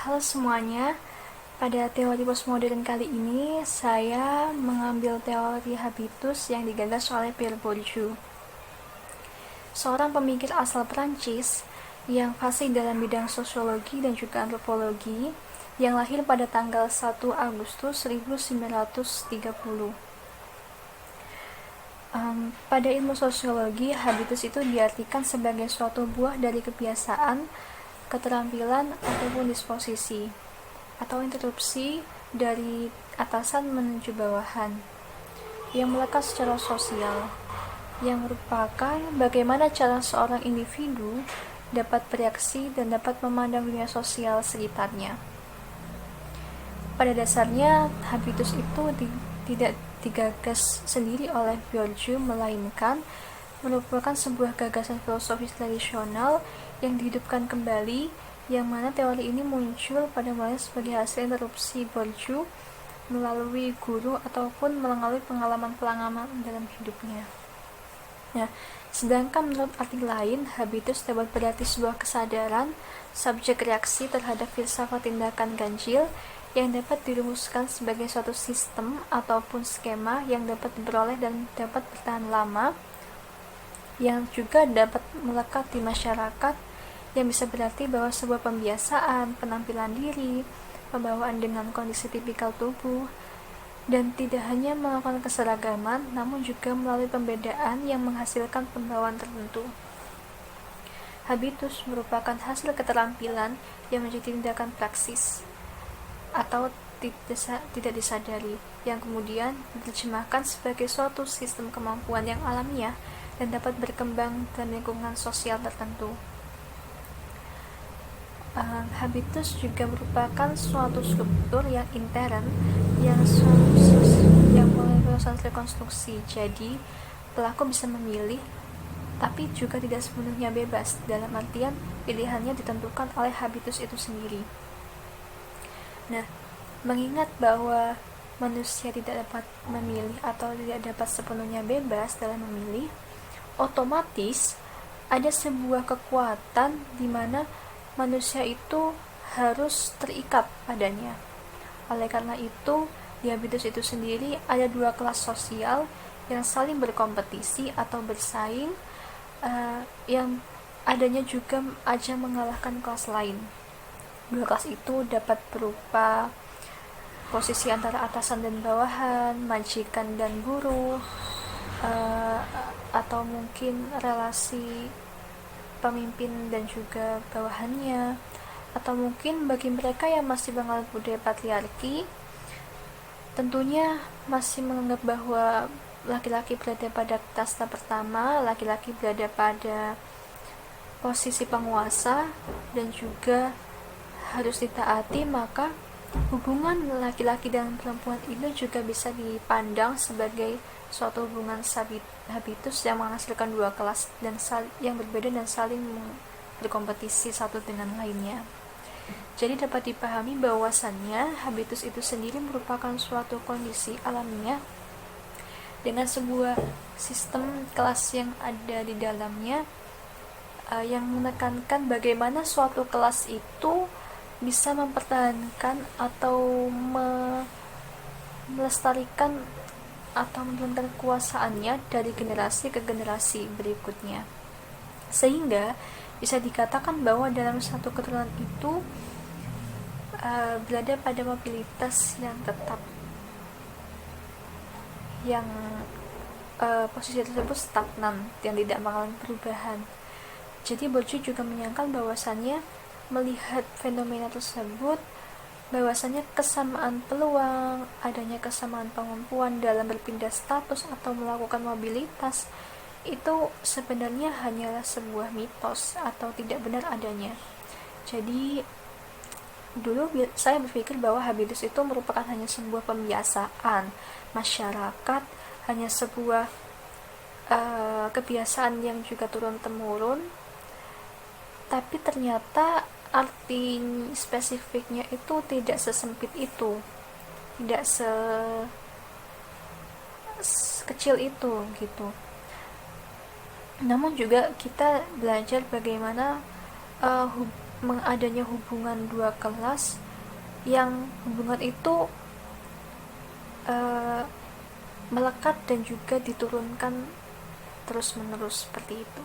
Halo semuanya, pada teori postmodern kali ini saya mengambil teori habitus yang digagas oleh Pierre Bourdieu, seorang pemikir asal Prancis yang fasih dalam bidang sosiologi dan juga antropologi yang lahir pada tanggal 1 Agustus 1930. Pada ilmu sosiologi, habitus itu diartikan sebagai suatu buah dari kebiasaan, keterampilan, ataupun disposisi, atau interupsi dari atasan menuju bawahan, yang melekat secara sosial, yang merupakan bagaimana cara seorang individu dapat bereaksi dan dapat memandang dunia sosial sekitarnya. Pada dasarnya, habitus itu tidak digagas sendiri oleh Bourdieu, melainkan merupakan sebuah gagasan filosofis tradisional yang dihidupkan kembali, yang mana teori ini muncul pada mulanya sebagai hasil interupsi Bourdieu melalui guru ataupun melalui pengalaman-pengalaman dalam hidupnya. Nah, sedangkan menurut arti lain, habitus dapat berarti sebuah kesadaran subjek reaksi terhadap filsafat tindakan ganjil yang dapat dirumuskan sebagai suatu sistem ataupun skema yang dapat diperoleh dan dapat bertahan lama, yang juga dapat melekat di masyarakat, yang bisa berarti bahwa sebuah pembiasaan, penampilan diri, pembawaan dengan kondisi tipikal tubuh, dan tidak hanya melakukan keseragaman, namun juga melalui pembedaan yang menghasilkan pembawaan tertentu. Habitus merupakan hasil keterampilan yang menjadi tindakan praksis atau tidak disadari, yang kemudian diterjemahkan sebagai suatu sistem kemampuan yang alamiah dan dapat berkembang dalam lingkungan sosial tertentu. Habitus juga merupakan suatu struktur yang intern yang mulai proses rekonstruksi. Jadi pelaku bisa memilih, tapi juga tidak sepenuhnya bebas, dalam artian pilihannya ditentukan oleh habitus itu sendiri. Nah, mengingat bahwa manusia tidak dapat memilih atau tidak dapat sepenuhnya bebas dalam memilih, otomatis ada sebuah kekuatan di mana manusia itu harus terikat padanya. Oleh karena itu, di habitus itu sendiri ada dua kelas sosial yang saling berkompetisi atau bersaing, yang adanya juga aja mengalahkan kelas lain. Dua kelas itu dapat berupa posisi antara atasan dan bawahan, majikan dan buruh, atau mungkin relasi pemimpin dan juga bawahannya, atau mungkin bagi mereka yang masih menganut budaya patriarki, tentunya masih menganggap bahwa laki-laki berada pada kasta pertama, laki-laki berada pada posisi penguasa dan juga harus ditaati, maka hubungan laki-laki dan perempuan ini juga bisa dipandang sebagai suatu hubungan habitus yang menghasilkan dua kelas dan yang berbeda dan saling berkompetisi satu dengan lainnya. Jadi dapat dipahami bahwasannya habitus itu sendiri merupakan suatu kondisi alamiah dengan sebuah sistem kelas yang ada di dalamnya, yang menekankan bagaimana suatu kelas itu bisa mempertahankan atau melestarikan atau menurunkan kekuasaannya dari generasi ke generasi berikutnya, sehingga bisa dikatakan bahwa dalam satu keturunan itu berada pada mobilitas yang tetap, yang posisi tersebut stagnan, yang tidak mengalami perubahan. Jadi Bourdieu juga menyangkal bahwasannya melihat fenomena tersebut, bahwasannya kesamaan peluang, adanya kesamaan kemampuan dalam berpindah status atau melakukan mobilitas itu sebenarnya hanyalah sebuah mitos atau tidak benar adanya. Jadi dulu saya berpikir bahwa habitus itu merupakan hanya sebuah pembiasaan masyarakat, hanya sebuah kebiasaan yang juga turun-temurun, tapi ternyata arti spesifiknya itu tidak sesempit itu, tidak sekecil itu gitu. Namun juga kita belajar bagaimana mengadanya hubungan dua kelas yang hubungan itu melekat dan juga diturunkan terus-menerus seperti itu.